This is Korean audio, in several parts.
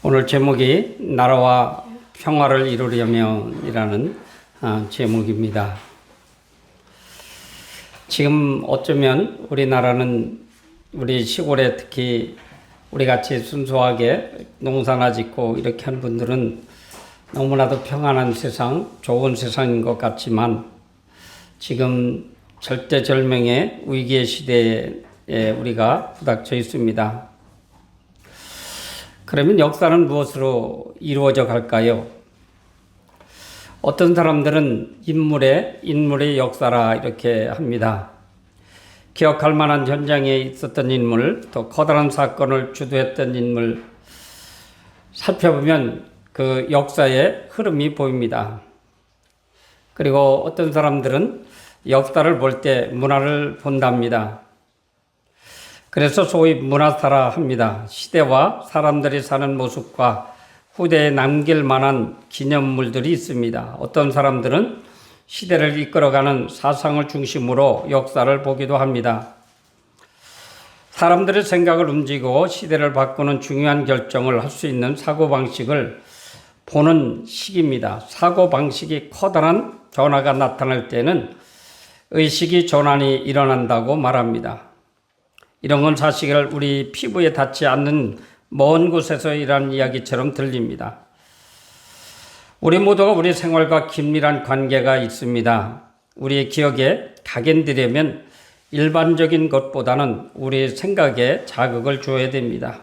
오늘 제목이 나라와 평화를 이루려면이라는 제목입니다. 지금 어쩌면 우리나라는 우리 시골에 특히 우리같이 순수하게 농사나 짓고 이렇게 하는 분들은 너무나도 평안한 세상, 좋은 세상인 것 같지만 지금 절대절명의 위기의 시대에 우리가 부닥쳐 있습니다. 그러면 역사는 무엇으로 이루어져 갈까요? 어떤 사람들은 인물의 역사라 이렇게 합니다. 기억할 만한 현장에 있었던 인물, 또 커다란 사건을 주도했던 인물, 살펴보면 그 역사의 흐름이 보입니다. 그리고 어떤 사람들은 역사를 볼 때 문화를 본답니다. 그래서 소위 문화사라 합니다. 시대와 사람들이 사는 모습과 후대에 남길 만한 기념물들이 있습니다. 어떤 사람들은 시대를 이끌어가는 사상을 중심으로 역사를 보기도 합니다. 사람들의 생각을 움직이고 시대를 바꾸는 중요한 결정을 할 수 있는 사고방식을 보는 시기입니다. 사고방식이 커다란 변화가 나타날 때는 의식이 전환이 일어난다고 말합니다. 이런 건 사실 우리 피부에 닿지 않는 먼 곳에서 일하는 이야기처럼 들립니다. 우리 모두가 우리 생활과 긴밀한 관계가 있습니다. 우리의 기억에 각인되려면 일반적인 것보다는 우리 생각에 자극을 줘야 됩니다.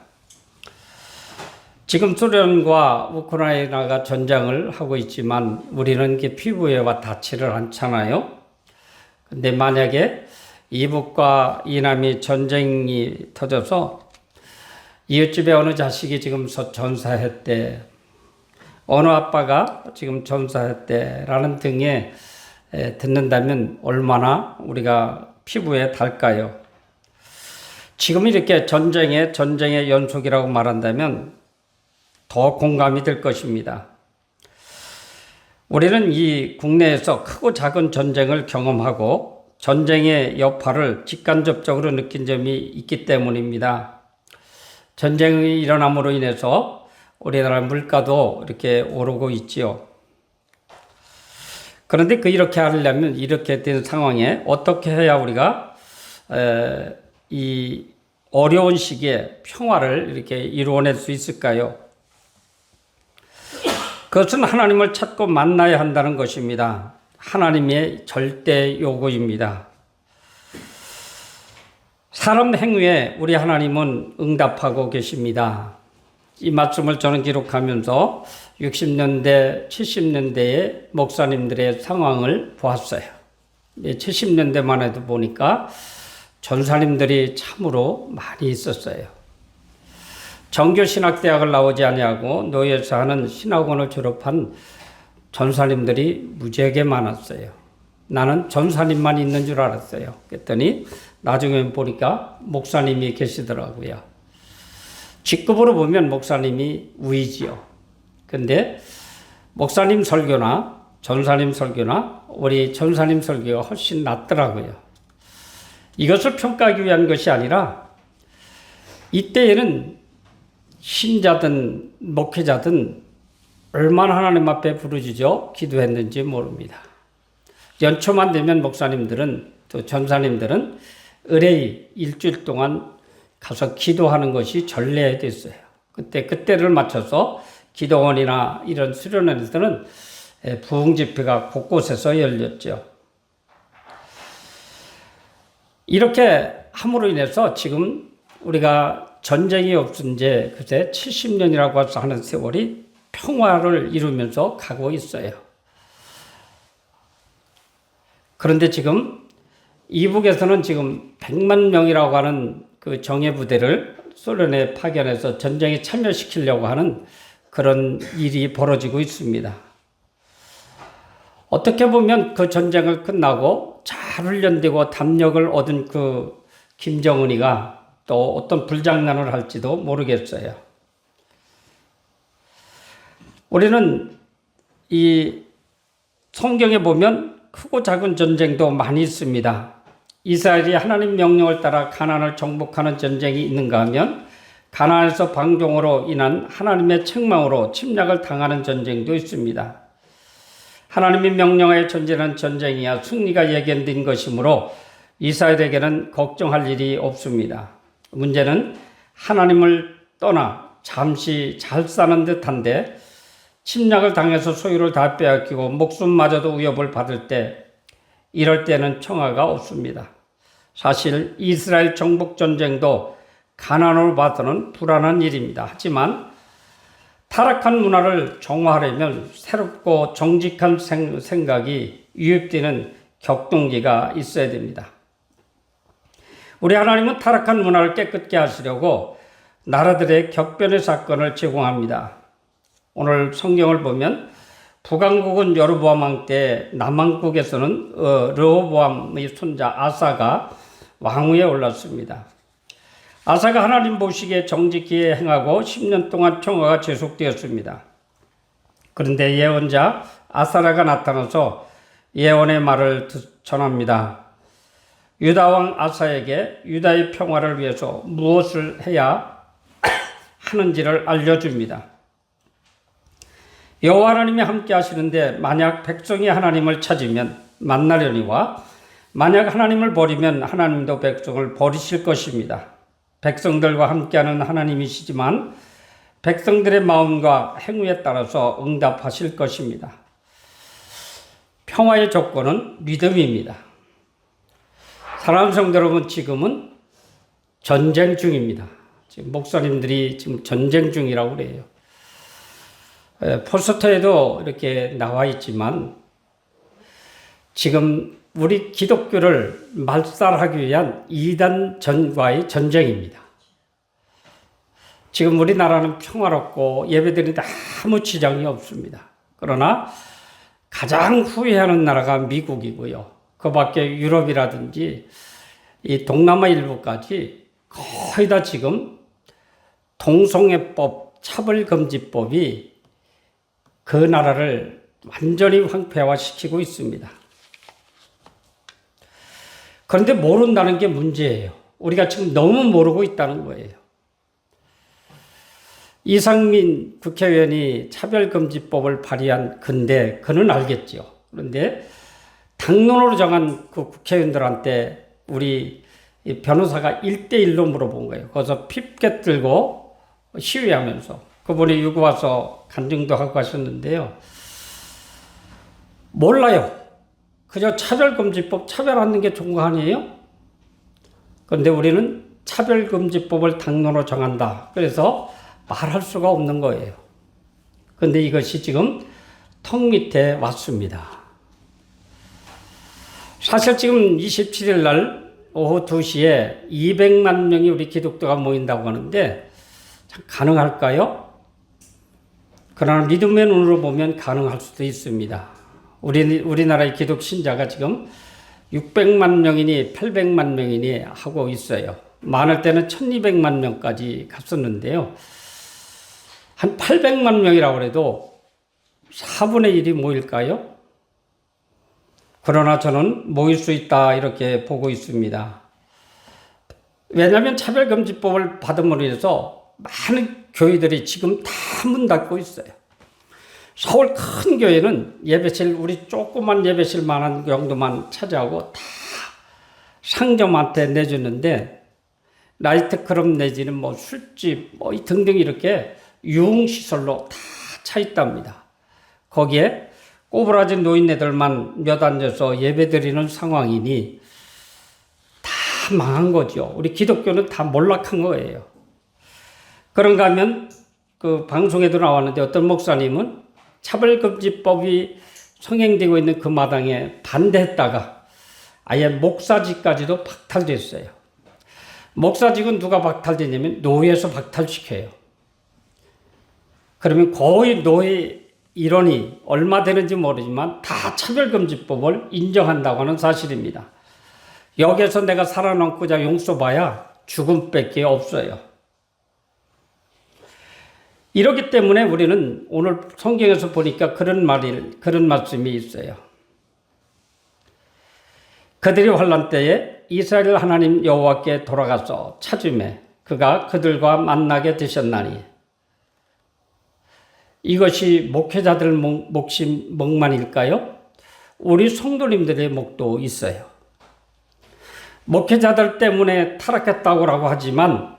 지금 소련과 우크라이나가 전쟁을 하고 있지만 우리는 그 피부에 닿지를 않잖아요. 근데 만약에 이북과 이남이 전쟁이 터져서 이웃집에 어느 자식이 지금 전사했대, 어느 아빠가 지금 전사했대라는 등에 듣는다면 얼마나 우리가 피부에 닿을까요? 지금 이렇게 전쟁의 연속이라고 말한다면 더 공감이 될 것입니다. 우리는 이 국내에서 크고 작은 전쟁을 경험하고 전쟁의 여파를 직간접적으로 느낀 점이 있기 때문입니다. 전쟁이 일어남으로 인해서 우리나라 물가도 이렇게 오르고 있지요. 그런데 이렇게 하려면 이렇게 된 상황에 어떻게 해야 우리가 이 어려운 시기에 평화를 이렇게 이루어낼 수 있을까요? 그것은 하나님을 찾고 만나야 한다는 것입니다. 하나님의 절대 요구입니다. 사람 행위에 우리 하나님은 응답하고 계십니다. 이 말씀을 저는 기록하면서 60년대, 70년대의 목사님들의 상황을 보았어요. 70년대만 해도 보니까 전사님들이 참으로 많이 있었어요. 정교신학대학을 나오지 아니하고 노예에서 하는 신학원을 졸업한 전사님들이 무지하게 많았어요. 나는 전사님만 있는 줄 알았어요. 그랬더니 나중에 보니까 목사님이 계시더라고요. 직급으로 보면 목사님이 우위지요. 근데 목사님 설교나 전사님 설교나 우리 전사님 설교가 훨씬 낫더라고요. 이것을 평가하기 위한 것이 아니라 이때에는 신자든 목회자든 얼마나 하나님 앞에 부르짖어 기도했는지 모릅니다. 연초만 되면 목사님들은 또 전사님들은 의뢰의 일주일 동안 가서 기도하는 것이 전례가 됐어요. 그때를 맞춰서 기도원이나 이런 수련회에서는 부흥 집회가 곳곳에서 열렸죠. 이렇게 함으로 인해서 지금 우리가 전쟁이 없은 지 그새 70년이라고 하는 세월이 평화를 이루면서 가고 있어요. 그런데 지금 이북에서는 지금 100만 명이라고 하는 그 정예 부대를 소련에 파견해서 전쟁에 참여시키려고 하는 그런 일이 벌어지고 있습니다. 어떻게 보면 그 전쟁을 끝나고 잘 훈련되고 담력을 얻은 그 김정은이가 또 어떤 불장난을 할지도 모르겠어요. 우리는 이 성경에 보면 크고 작은 전쟁도 많이 있습니다. 이스라엘이 하나님 명령을 따라 가나안을 정복하는 전쟁이 있는가 하면 가나안에서 방종으로 인한 하나님의 책망으로 침략을 당하는 전쟁도 있습니다. 하나님이 명령하여 전쟁하는 전쟁이야 승리가 예견된 것이므로 이스라엘에게는 걱정할 일이 없습니다. 문제는 하나님을 떠나 잠시 잘 사는 듯한데 침략을 당해서 소유를 다 빼앗기고 목숨마저도 위협을 받을 때 이럴 때는 청화가 없습니다. 사실 이스라엘 정복 전쟁도 가난으로 봐서는 불안한 일입니다. 하지만 타락한 문화를 정화하려면 새롭고 정직한 생각이 유입되는 격동기가 있어야 됩니다. 우리 하나님은 타락한 문화를 깨끗게 하시려고 나라들의 격변의 사건을 제공합니다. 오늘 성경을 보면 북왕국은 여로보암 왕 때 남왕국에서는 르호보암의 손자 아사가 왕위에 올랐습니다. 아사가 하나님 보시기에 정직히 행하고 10년 동안 평화가 지속되었습니다. 그런데 예언자 아사랴가 나타나서 예언의 말을 전합니다. 유다왕 아사에게 유다의 평화를 위해서 무엇을 해야 하는지를 알려줍니다. 여호와 하나님이 함께 하시는데 만약 백성이 하나님을 찾으면 만나려니와 만약 하나님을 버리면 하나님도 백성을 버리실 것입니다. 백성들과 함께하는 하나님이시지만 백성들의 마음과 행위에 따라서 응답하실 것입니다. 평화의 조건은 믿음입니다. 사랑하는 성도 여러분, 지금은 전쟁 중입니다. 지금 목사님들이 지금 전쟁 중이라고 그래요. 포스터에도 이렇게 나와 있지만 지금 우리 기독교를 말살하기 위한 이단전과의 전쟁입니다. 지금 우리나라는 평화롭고 예배드리는데 아무 지장이 없습니다. 그러나 가장 후회하는 나라가 미국이고요. 그 밖에 유럽이라든지 이 동남아 일부까지 거의 다 지금 동성애법, 차별금지법이 그 나라를 완전히 황폐화시키고 있습니다. 그런데 모른다는 게 문제예요. 우리가 지금 너무 모르고 있다는 거예요. 이상민 국회의원이 차별금지법을 발의한 근데 그는 알겠죠. 그런데 당론으로 정한 그 국회의원들한테 우리 변호사가 1대1로 물어본 거예요. 거기서 핍겟 들고 시위하면서 그분이 유고 와서 간증도 하고 하셨는데요. 몰라요. 그저 차별금지법 차별하는 게 좋은 거 아니에요? 그런데 우리는 차별금지법을 당론으로 정한다. 그래서 말할 수가 없는 거예요. 그런데 이것이 지금 턱 밑에 왔습니다. 사실 지금 27일 날 오후 2시에 200만 명이 우리 기독교가 모인다고 하는데 참 가능할까요? 그러나 믿음의 눈으로 보면 가능할 수도 있습니다. 우리나라의 기독 신자가 지금 600만 명이니 800만 명이니 하고 있어요. 많을 때는 1200만 명까지 갔었는데요. 한 800만 명이라고 해도 4분의 1이 모일까요? 그러나 저는 모일 수 있다 이렇게 보고 있습니다. 왜냐하면 차별금지법을 받음으로 인해서 많은 교회들이 지금 다 문 닫고 있어요. 서울 큰 교회는 예배실, 우리 조그만 예배실만한 정도만 차지하고 다 상점한테 내주는데 나이트클럽 내지는 뭐 술집 뭐 등등 이렇게 유흥시설로 다 차 있답니다. 거기에 꼬부라진 노인네들만 몇 앉아서 예배드리는 상황이니 다 망한 거죠. 우리 기독교는 다 몰락한 거예요. 그런가 하면 그 방송에도 나왔는데 어떤 목사님은 차별금지법이 성행되고 있는 그 마당에 반대했다가 아예 목사직까지도 박탈됐어요. 목사직은 누가 박탈되냐면 노예에서 박탈시켜요. 그러면 거의 노예 일원이 얼마 되는지 모르지만 다 차별금지법을 인정한다고 하는 사실입니다. 여기에서 내가 살아남고자 용서봐야 죽음밖에 없어요. 이렇기 때문에 우리는 오늘 성경에서 보니까 그런 말씀이 있어요. 그들이 환난 때에 이스라엘 하나님 여호와께 돌아가서 찾음에 그가 그들과 만나게 되셨나니 이것이 목회자들 목만일까요? 우리 성도님들의 목도 있어요. 목회자들 때문에 타락했다고 하지만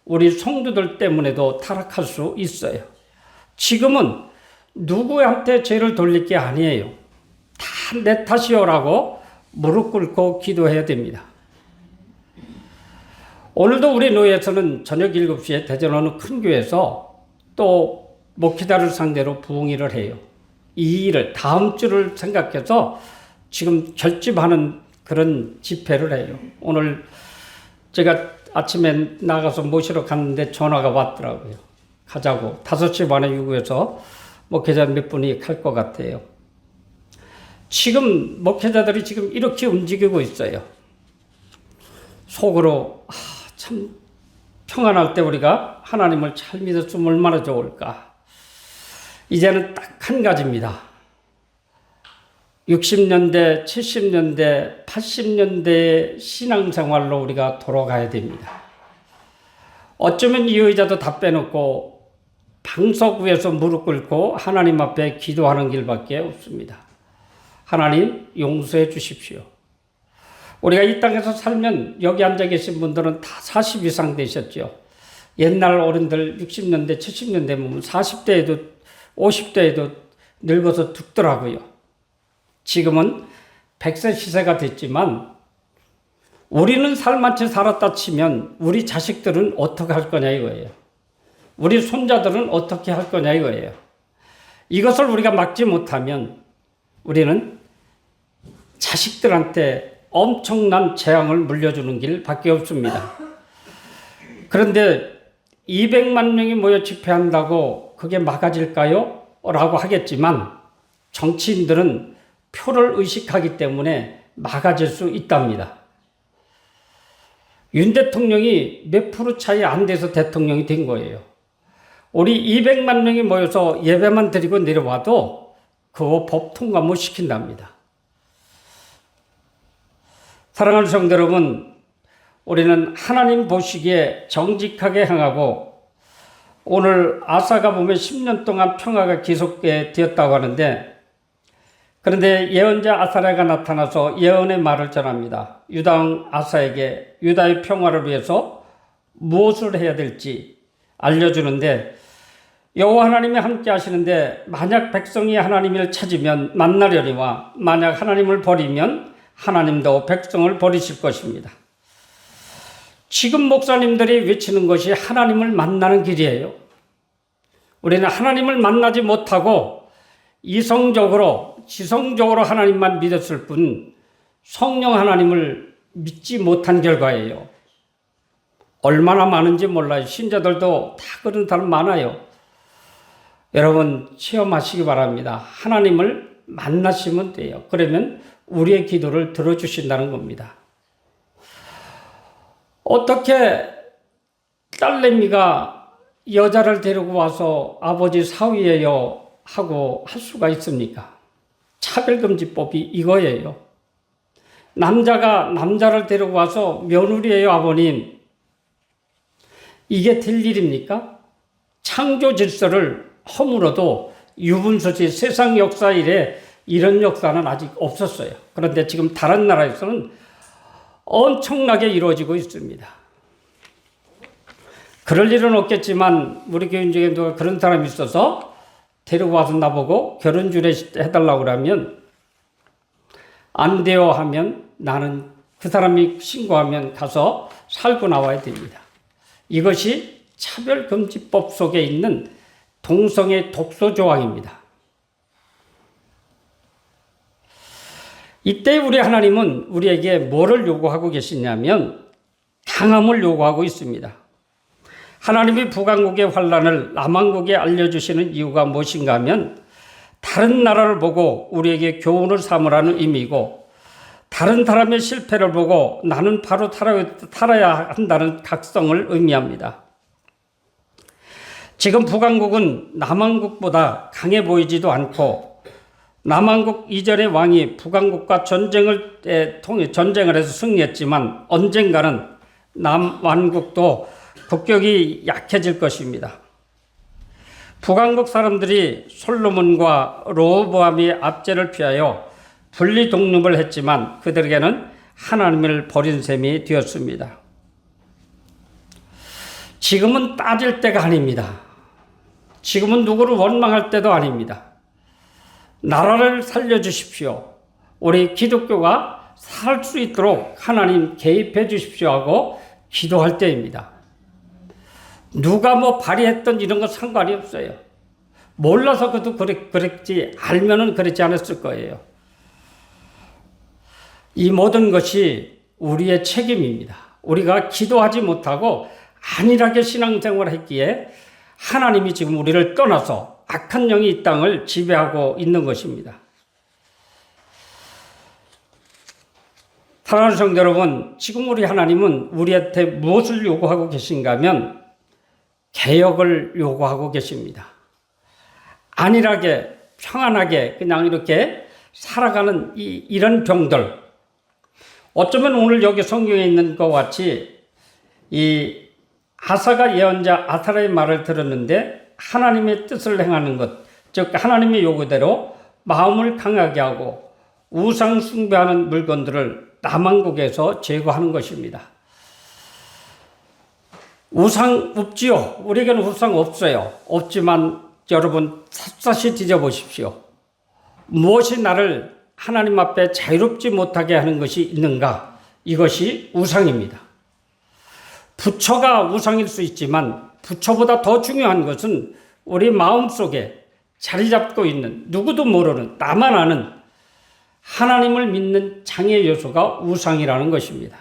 우리 성도들 때문에도 타락할 수 있어요. 지금은 누구한테 죄를 돌릴 게 아니에요. 다 내 탓이요라고 무릎 꿇고 기도해야 됩니다. 오늘도 우리 노예에서는 저녁 7시에 대전 어느 큰 교회에서 또 목회자를 상대로 부흥회를 해요. 이 일을 다음 주를 생각해서 지금 결집하는 그런 집회를 해요. 오늘 제가 아침에 나가서 모시러 갔는데 전화가 왔더라고요. 가자고. 5시 반에 유구해서 목회자 몇 분이 갈 것 같아요. 지금 목회자들이 지금 이렇게 움직이고 있어요. 속으로 참 평안할 때 우리가 하나님을 잘 믿었으면 얼마나 좋을까. 이제는 딱 한 가지입니다. 60년대, 70년대, 80년대 신앙생활로 우리가 돌아가야 됩니다. 어쩌면 이 의자도 다 빼놓고 방석 위에서 무릎 꿇고 하나님 앞에 기도하는 길밖에 없습니다. 하나님 용서해 주십시오. 우리가 이 땅에서 살면 여기 앉아 계신 분들은 다 40 이상 되셨죠. 옛날 어른들 60년대, 70년대 보면 40대에도 50대에도 늙어서 죽더라고요. 지금은 100세 시세가 됐지만 우리는 살만치 살았다 치면 우리 자식들은 어떻게 할 거냐 이거예요. 우리 손자들은 어떻게 할 거냐 이거예요. 이것을 우리가 막지 못하면 우리는 자식들한테 엄청난 재앙을 물려주는 길밖에 없습니다. 그런데 200만 명이 모여 집회한다고 그게 막아질까요? 라고 하겠지만 정치인들은 표를 의식하기 때문에 막아질 수 있답니다. 윤 대통령이 몇 프로 차이 안 돼서 대통령이 된 거예요. 우리 200만 명이 모여서 예배만 드리고 내려와도 그거 법 통과 못 시킨답니다. 사랑하는 성도 여러분, 우리는 하나님 보시기에 정직하게 행하고 오늘 아사가 보면 10년 동안 평화가 계속되었다고 하는데 그런데 예언자 아사랴가 나타나서 예언의 말을 전합니다. 유다 왕 아사에게 유다의 평화를 위해서 무엇을 해야 될지 알려주는데 여호와 하나님이 함께 하시는데 만약 백성이 하나님을 찾으면 만나려니와 만약 하나님을 버리면 하나님도 백성을 버리실 것입니다. 지금 목사님들이 외치는 것이 하나님을 만나는 길이에요. 우리는 하나님을 만나지 못하고 이성적으로 지성적으로 하나님만 믿었을 뿐 성령 하나님을 믿지 못한 결과예요. 얼마나 많은지 몰라요. 신자들도 다 그런 사람 많아요. 여러분 체험하시기 바랍니다. 하나님을 만나시면 돼요. 그러면 우리의 기도를 들어주신다는 겁니다. 어떻게 딸내미가 여자를 데리고 와서 아버지 사위예요 하고 할 수가 있습니까? 차별금지법이 이거예요. 남자가 남자를 데리고 와서 며느리예요 아버님. 이게 될 일입니까? 창조 질서를 허물어도 유분수지 세상 역사 이래 이런 역사는 아직 없었어요. 그런데 지금 다른 나라에서는 엄청나게 이루어지고 있습니다. 그럴 일은 없겠지만 우리 교인 중에 누가 그런 사람이 있어서 데리고 와서 나보고 결혼 주례 해달라고 그러면 안 돼요 하면 나는 그 사람이 신고하면 가서 살고 나와야 됩니다. 이것이 차별금지법 속에 있는 동성애 독소 조항입니다. 이때 우리 하나님은 우리에게 뭐를 요구하고 계시냐면 강함을 요구하고 있습니다. 하나님이 북왕국의 환란을 남왕국에 알려주시는 이유가 무엇인가 하면 다른 나라를 보고 우리에게 교훈을 삼으라는 의미이고 다른 사람의 실패를 보고 나는 바로 살아야 한다는 각성을 의미합니다. 지금 북왕국은 남왕국보다 강해 보이지도 않고 남왕국 이전의 왕이 북왕국과 전쟁을 해서 승리했지만 언젠가는 남왕국도 국격이 약해질 것입니다. 북왕국 사람들이 솔로몬과 로보암이 압제를 피하여 분리 독립을 했지만 그들에게는 하나님을 버린 셈이 되었습니다. 지금은 따질 때가 아닙니다. 지금은 누구를 원망할 때도 아닙니다. 나라를 살려주십시오. 우리 기독교가 살 수 있도록 하나님 개입해 주십시오 하고 기도할 때입니다. 누가 뭐 발의했던 이런 거 상관이 없어요. 몰라서 그도 그랬지 알면은 그랬지 않았을 거예요. 이 모든 것이 우리의 책임입니다. 우리가 기도하지 못하고 안일하게 신앙생활을 했기에 하나님이 지금 우리를 떠나서 악한 영이 이 땅을 지배하고 있는 것입니다. 사랑하는 성도 여러분, 지금 우리 하나님은 우리한테 무엇을 요구하고 계신가 하면 개혁을 요구하고 계십니다. 안일하게 평안하게 그냥 이렇게 살아가는 이런 병들, 어쩌면 오늘 여기 성경에 있는 것과 같이 이 아사가 예언자 아사라의 말을 들었는데 하나님의 뜻을 행하는 것, 즉 하나님의 요구대로 마음을 강하게 하고 우상 숭배하는 물건들을 남왕국에서 제거하는 것입니다. 우상 없지요. 우리에게는 우상 없어요. 없지만 여러분 샅샅이 뒤져보십시오. 무엇이 나를 하나님 앞에 자유롭지 못하게 하는 것이 있는가? 이것이 우상입니다. 부처가 우상일 수 있지만 부처보다 더 중요한 것은 우리 마음속에 자리 잡고 있는 누구도 모르는 나만 아는 하나님을 믿는 장애 요소가 우상이라는 것입니다.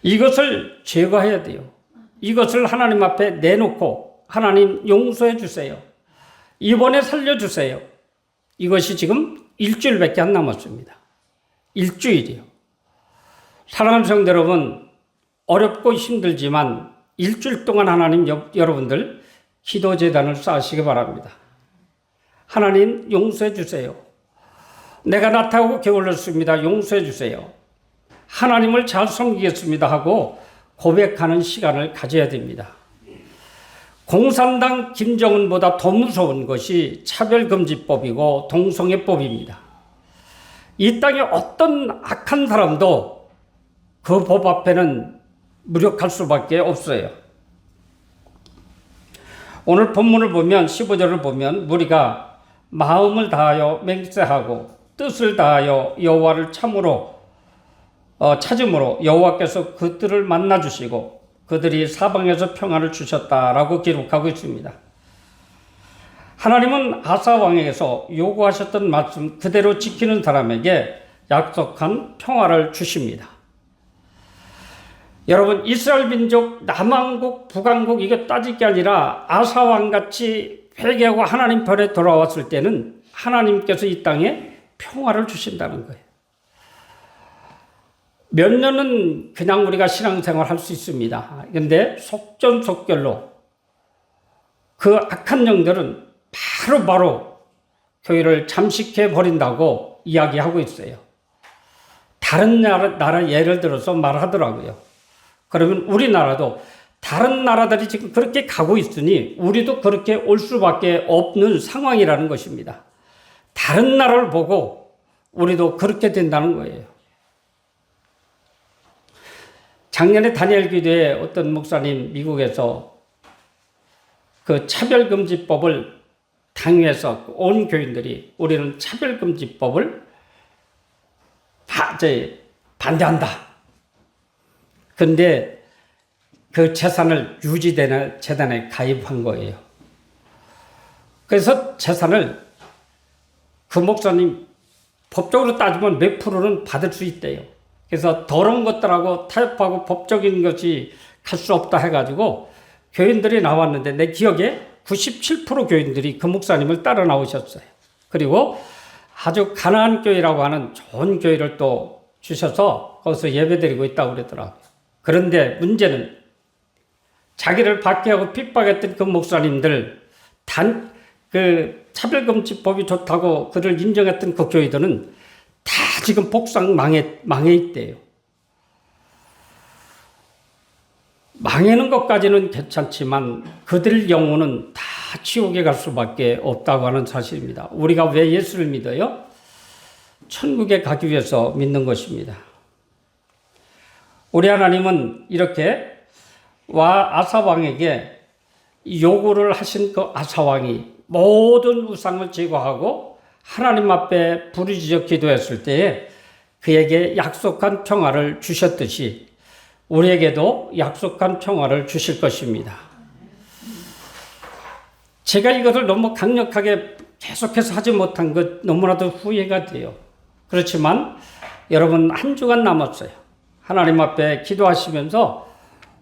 이것을 제거해야 돼요. 이것을 하나님 앞에 내놓고 하나님 용서해 주세요. 이번에 살려주세요. 이것이 지금 일주일밖에 안 남았습니다. 일주일이요. 사랑하는 성도 여러분, 어렵고 힘들지만 일주일 동안 하나님 여러분들 기도재단을 쌓으시기 바랍니다. 하나님 용서해 주세요. 내가 나타하고 게을렀습니다. 용서해 주세요. 하나님을 잘 섬기겠습니다 하고 고백하는 시간을 가져야 됩니다. 공산당 김정은보다 더 무서운 것이 차별금지법이고 동성애법입니다. 이 땅에 어떤 악한 사람도 그 법 앞에는 무력할 수밖에 없어요. 오늘 본문을 보면 15절을 보면 무리가 마음을 다하여 맹세하고 뜻을 다하여 여호와를 참으로 찾음으로 여호와께서 그들을 만나 주시고 그들이 사방에서 평안을 주셨다라고 기록하고 있습니다. 하나님은 아사 왕에게서 요구하셨던 말씀 그대로 지키는 사람에게 약속한 평화를 주십니다. 여러분, 이스라엘 민족 남왕국 북왕국 이게 따질 게 아니라 아사 왕같이 회개하고 하나님 편에 돌아왔을 때는 하나님께서 이 땅에 평화를 주신다는 거예요. 몇 년은 그냥 우리가 신앙생활 할 수 있습니다. 그런데 속전속결로 그 악한 영들은 바로 교회를 잠식해 버린다고 이야기하고 있어요. 다른 나라 예를 들어서 말하더라고요. 그러면 우리나라도 다른 나라들이 지금 그렇게 가고 있으니 우리도 그렇게 올 수밖에 없는 상황이라는 것입니다. 다른 나라를 보고 우리도 그렇게 된다는 거예요. 작년에 다니엘 기도에 어떤 목사님 미국에서 그 차별금지법을 당위해서 온 교인들이 우리는 차별금지법을 반대한다. 그런데 그 재산을 유지되는 재단에 가입한 거예요. 그래서 재산을 그 목사님 법적으로 따지면 몇 프로는 받을 수 있대요. 그래서 더러운 것들하고 타협하고 법적인 것이 갈 수 없다 해가지고 교인들이 나왔는데 내 기억에 97% 교인들이 그 목사님을 따라 나오셨어요. 그리고 아주 가난한 교회라고 하는 좋은 교회를 또 주셔서 거기서 예배드리고 있다고 그러더라고요. 그런데 문제는 자기를 박해하고 핍박했던 그 목사님들 그 차별금지법이 좋다고 그를 인정했던 그 교회들은 다 지금 복상 망해 있대요. 망하는 것까지는 괜찮지만 그들 영혼은 다 지옥에 갈 수밖에 없다고 하는 사실입니다. 우리가 왜 예수를 믿어요? 천국에 가기 위해서 믿는 것입니다. 우리 하나님은 이렇게 아사왕에게 요구를 하신 그 아사왕이 모든 우상을 제거하고 하나님 앞에 부르짖어 기도했을 때에 그에게 약속한 평화를 주셨듯이 우리에게도 약속한 평화를 주실 것입니다. 제가 이것을 너무 강력하게 계속해서 하지 못한 것 너무나도 후회가 돼요. 그렇지만 여러분 한 주간 남았어요. 하나님 앞에 기도하시면서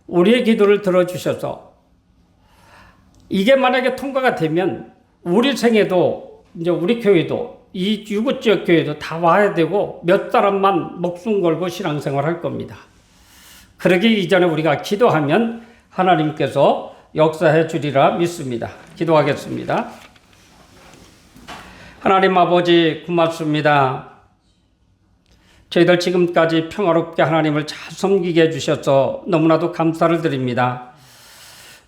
우리의 기도를 들어주셔서 이게 만약에 통과가 되면 우리 생에도 이제 우리 교회도 이 유구지역 교회도 다 와야 되고 몇 사람만 목숨 걸고 신앙생활 할 겁니다. 그러기 이전에 우리가 기도하면 하나님께서 역사해 주리라 믿습니다. 기도하겠습니다. 하나님 아버지 고맙습니다. 저희들 지금까지 평화롭게 하나님을 잘 섬기게 해주셔서 너무나도 감사를 드립니다.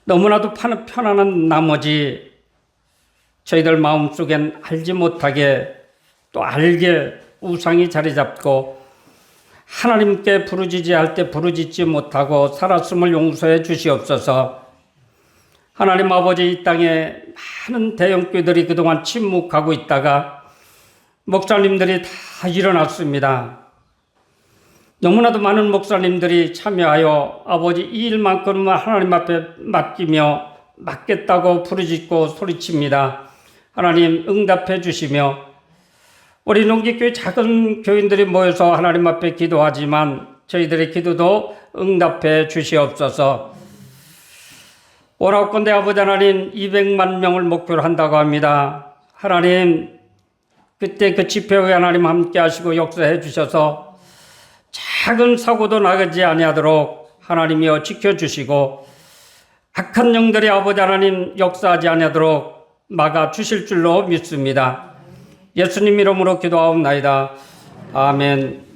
너무나도 편안한 나머지 저희들 마음속엔 알지 못하게 또 알게 우상이 자리 잡고 하나님께 부르짖어야 할 때 부르짖지 못하고 살았음을 용서해 주시옵소서. 하나님 아버지 이 땅에 많은 대형교회들이 그동안 침묵하고 있다가 목사님들이 다 일어났습니다. 너무나도 많은 목사님들이 참여하여 아버지 이 일만큼은 하나님 앞에 맡기며 맡겠다고 부르짖고 소리칩니다. 하나님 응답해 주시며 우리 농기교회 작은 교인들이 모여서 하나님 앞에 기도하지만 저희들의 기도도 응답해 주시옵소서. 오라건대 아버지 하나님 200만 명을 목표로 한다고 합니다. 하나님 그때 그 집회에 하나님 함께 하시고 역사해 주셔서 작은 사고도 나지 아니하도록 하나님이여 지켜주시고 악한 영들이 아버지 하나님 역사하지 아니하도록 막아 주실 줄로 믿습니다. 예수님 이름으로 기도하옵나이다. 아멘.